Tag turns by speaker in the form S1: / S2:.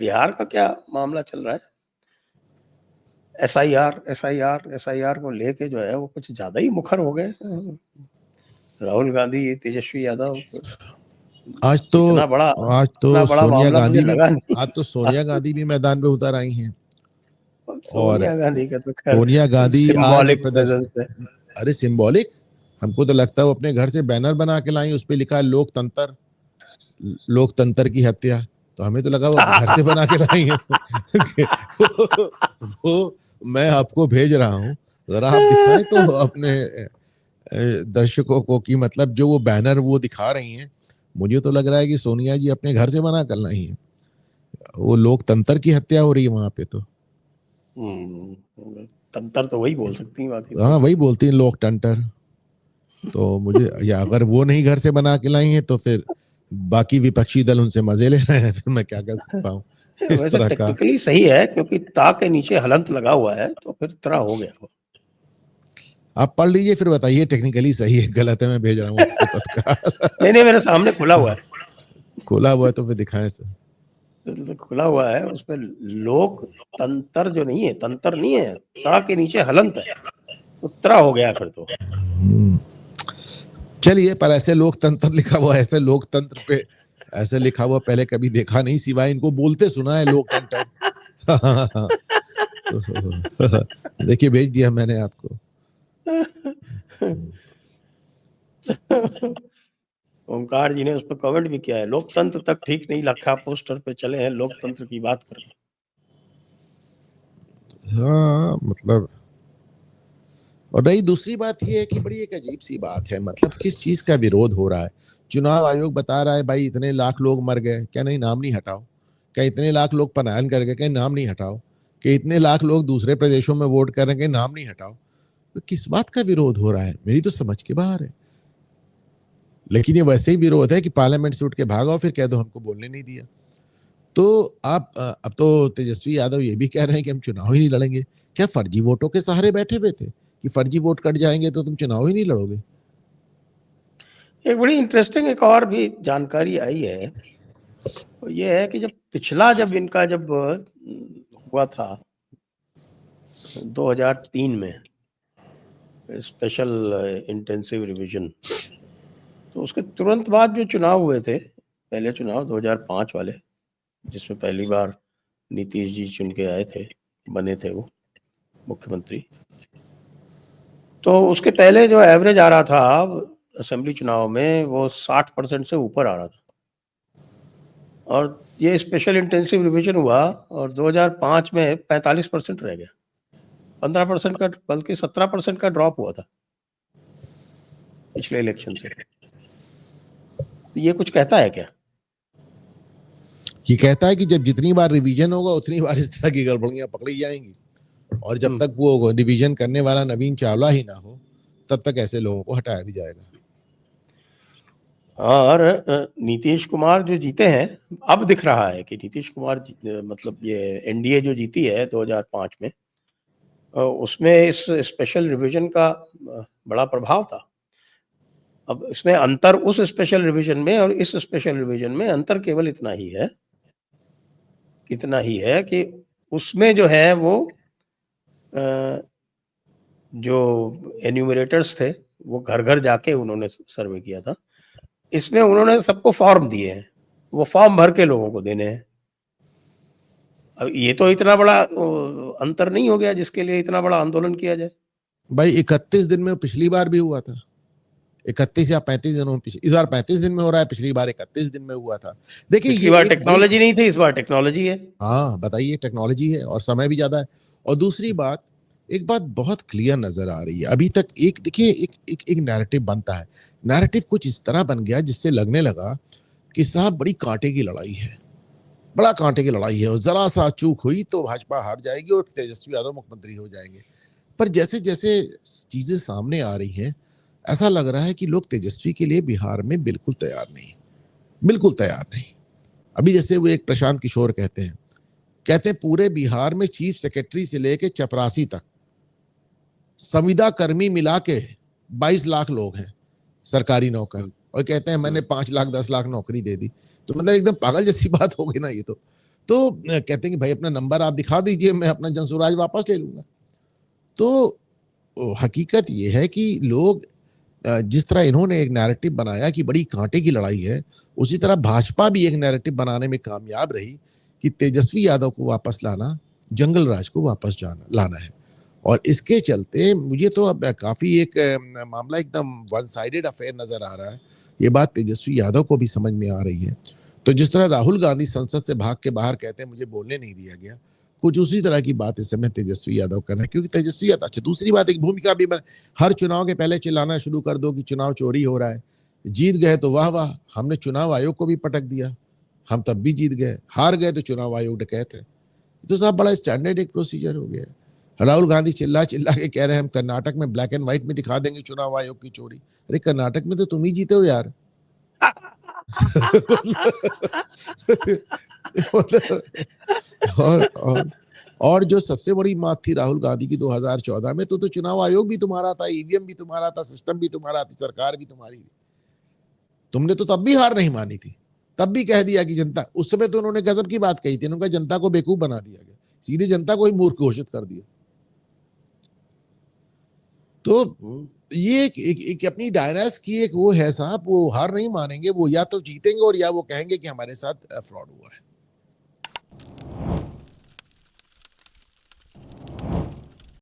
S1: बिहार का क्या मामला चल रहा है? एसआईआर को लेके जो है वो कुछ ज्यादा ही मुखर हो गए। राहुल गांधी, तेजस्वी यादव,
S2: आज तो
S1: इतना बड़ा
S2: सोनिया
S1: मामला मुझे
S2: गांधी भी
S1: लगा नहीं।
S2: आज तो सोनिया गांधी भी मैदान पे उतर आई हैं। और
S1: सोनिया गांधी का तो खैर
S2: सोनिया गांधी आज
S1: सिंबॉलिक
S2: प्रदर्शन,
S1: प्रेजेंस है।
S2: अरे सिंबॉलिक, हमको तो लगता है वो अपने घर से बैनर बना के लाई, उस पे लिखा है लोकतंत्र, लोकतंत्र की हत्या। तो हमें तो लगा वो घर से बना के लाई है। वो मैं आपको भेज रहा हूँ, जरा आप दिखाएं तो अपने दर्शकों को कि मतलब जो वो बैनर वो दिखा रही हैं, मुझे तो लग रहा है कि सोनिया जी अपने घर से बना कर लाई है। वो लोकतंत्र की हत्या हो रही है वहां पे तो।
S1: तंत्र तो वही बोल सकती है, बाकी
S2: हाँ
S1: तो
S2: वही बोलती हैं लोकतंत्र। तो मुझे, या अगर वो नहीं घर से बना के लाई हैं तो फिर बाकी विपक्षी दल उनसे मजे ले रहे हैं, फिर मैं क्या कर सकता हूँ इस
S1: वैसे
S2: तरह का।
S1: टेक्निकली सही है, क्योंकि ता के नीचे हलंत लगा हुआ है, तो फिर तरह हो गया वो।
S2: आप पढ़ लीजिए फिर बताइए टेक्निकली सही है गलत है, मैं भेज रहा हूँ आपको तत्काल।
S1: नहीं, मेरे सामने खुला हुआ है।
S2: खोला हुआ है तो फिर दिखाएं सर।
S1: तो खुला हुआ है, उस पर लोक तंत्र जो नहीं है, तंत्र नहीं है, ता के नीचे हलंत है, तो तरह हो गया फिर तो।
S2: चलिए, पर ऐसे लोकतंत्र लिखा हुआ, ऐसे लोकतंत्र पे ऐसे लिखा हुआ पहले कभी देखा नहीं, सिवाय इनको बोलते सुना है लोकतंत्र। तो देखिए भेज दिया मैंने आपको।
S1: ओमकार जी ने उस पर कमेंट भी किया है, लोकतंत्र तक ठीक नहीं लखा पोस्टर पे चले हैं लोकतंत्र की बात करने।
S2: हाँ मतलब, और रही दूसरी बात यह है कि बड़ी एक अजीब सी बात है, मतलब किस चीज का विरोध हो रहा है। चुनाव आयोग बता रहा है भाई इतने लाख लोग मर गए, क्या नहीं नाम नहीं हटाओ। क्या इतने लाख लोग पलायन कर गए, क्या नाम नहीं हटाओ। कि इतने लाख लोग दूसरे प्रदेशों में वोट कर रहे हैं, नाम नहीं हटाओ। तो किस बात का विरोध हो रहा है, मेरी तो समझ के बाहर है। लेकिन ये वैसे ही विरोध है कि पार्लियामेंट से उठ के भागो फिर कह दो हमको बोलने नहीं दिया। तो आप अब तो तेजस्वी यादव ये भी कह रहे हैं कि हम चुनाव ही नहीं लड़ेंगे। क्या फर्जी वोटों के सहारे बैठे हुए थे कि फर्जी वोट कट जाएंगे तो तुम चुनाव ही नहीं लड़ोगे?
S1: एक बड़ी इंटरेस्टिंग एक और भी जानकारी आई है, तो ये है कि जब इनका हुआ था 2003 में स्पेशल इंटेंसिव रिवीजन, तो उसके तुरंत बाद जो चुनाव हुए थे, पहले चुनाव 2005 वाले, जिसमें पहली बार नीतीश जी चुन के आए थे, बने थे वो मुख्यमंत्री, तो उसके पहले जो एवरेज आ रहा था असेंबली चुनाव में, वो 60% से ऊपर आ रहा था। और ये स्पेशल इंटेंसिव रिवीजन हुआ और 2005 में 45% रह गया, 15% का, बल्कि 17% का ड्रॉप हुआ था पिछले इलेक्शन से। तो ये कुछ कहता है क्या?
S2: ये कहता है कि जब जितनी बार रिवीजन होगा उतनी बार इस तरह की गड़बड़ियां पकड़ी जाएंगी, और जब तक वो रिवीजन करने वाला नवीन चावला ही ना हो तब तक ऐसे लोगों को हटाया भी जाएगा।
S1: और नीतीश कुमार जो जीते हैं, अब दिख रहा है कि नीतीश कुमार मतलब ये एनडीए जो जीती है 2005 में, उसमें इस स्पेशल रिवीजन का बड़ा प्रभाव था। अब इसमें अंतर उस स्पेशल रिवीजन में और इस स्पेशल रिवीजन में अंतर केवल इतना ही है कि उसमें जो है वो जो एन्यूमरेटर्स थे वो घर घर जाके उन्होंने सर्वे किया था। इसमें उन्होंने सबको फॉर्म दिए हैं, वो फॉर्म भर के लोगों को देने हैं। अब ये तो इतना बड़ा अंतर नहीं हो गया जिसके लिए इतना बड़ा आंदोलन किया जाए।
S2: भाई 31 दिन में पिछली बार भी हुआ था, 31 या 35 दिनों में, इस बार 35 दिन में हो रहा है, पिछली बार 31 दिन में हुआ था। देखिए
S1: पिछली
S2: ये
S1: बार
S2: एक बड़ी,
S1: टेक्नोलॉजी नहीं थी, इस बार टेक्नोलॉजी है।
S2: हाँ बताइए, टेक्नोलॉजी है और समय भी ज्यादा है। और दूसरी बात, एक बात बहुत क्लियर नजर आ रही है अभी तक, एक देखिए एक नैरेटिव बनता है। नैरेटिव कुछ इस तरह बन गया जिससे लगने लगा कि साहब बड़ी कांटे की लड़ाई है, बड़ा कांटे की लड़ाई है, और जरा सा चूक हुई तो भाजपा हार जाएगी और तेजस्वी यादव मुख्यमंत्री हो जाएंगे। पर जैसे जैसे चीजें सामने आ रही हैं, ऐसा लग रहा है कि लोग तेजस्वी के लिए बिहार में बिल्कुल तैयार नहीं, बिल्कुल तैयार नहीं। अभी जैसे वो एक प्रशांत किशोर कहते हैं पूरे बिहार में चीफ सेक्रेटरी से लेके चपरासी तक संविदा कर्मी मिला के 22 लाख लोग हैं सरकारी नौकर, और कहते हैं मैंने 5 लाख 10 लाख नौकरी दे दी। तो मतलब एकदम पागल जैसी बात हो गई ना ये तो। तो कहते हैं कि भाई अपना नंबर आप दिखा दीजिए, मैं अपना जनसुराज वापस ले लूंगा। तो हकीकत ये है कि लोग जिस तरह इन्होंने एक नैरेटिव बनाया कि बड़ी कांटे की लड़ाई है, उसी तरह भाजपा भी एक नैरेटिव बनाने में कामयाब रही कि तेजस्वी यादव को वापस लाना, जंगल राज को वापस लाना है। और इसके चलते मुझे तो अब काफी एक मामला एकदम वन साइडेड अफेयर नजर आ रहा है। ये बात तेजस्वी यादव को भी समझ में आ रही है। तो जिस तरह राहुल गांधी संसद से भाग के बाहर कहते हैं मुझे बोलने नहीं दिया गया, कुछ उसी तरह की बात इस समय तेजस्वी यादव कर रहे हैं, क्योंकि तेजस्वी यादव, अच्छा दूसरी बात, एक भूमिका भी हर चुनाव के पहले चिल्लाना शुरू कर दो कि चुनाव चोरी हो रहा है। जीत गए तो वाह वाह, हमने चुनाव आयोग को भी पटक दिया, हम तब भी जीत गए, हार गए तो चुनाव आयोग डकैत है। तो साहब बड़ा स्टैंडर्ड एक प्रोसीजर हो गया है। राहुल गांधी चिल्ला चिल्ला के कह रहे हैं हम कर्नाटक में ब्लैक एंड व्हाइट में दिखा देंगे चुनाव आयोग की चोरी। अरे कर्नाटक में तो तुम ही जीते हो यार। और और और जो सबसे बड़ी बात थी राहुल गांधी की 2014 में, तो चुनाव आयोग भी तुम्हारा था, ईवीएम भी तुम्हारा था, सिस्टम भी तुम्हारा था, सरकार भी तुम्हारी थी। तुमने तो तब भी हार नहीं मानी थी, तब भी कह दिया कि जनता, उस समय तो उन्होंने गजब की बात कही थी, उन्होंने कहा जनता को बेवकूफ बना दिया गया, सीधे जनता को ही मूर्ख घोषित कर दिया। तो ये एक अपनी डायनास की एक वो है साहब, वो हार नहीं मानेंगे, वो या तो जीतेंगे और या वो कहेंगे कि हमारे साथ फ्रॉड हुआ है।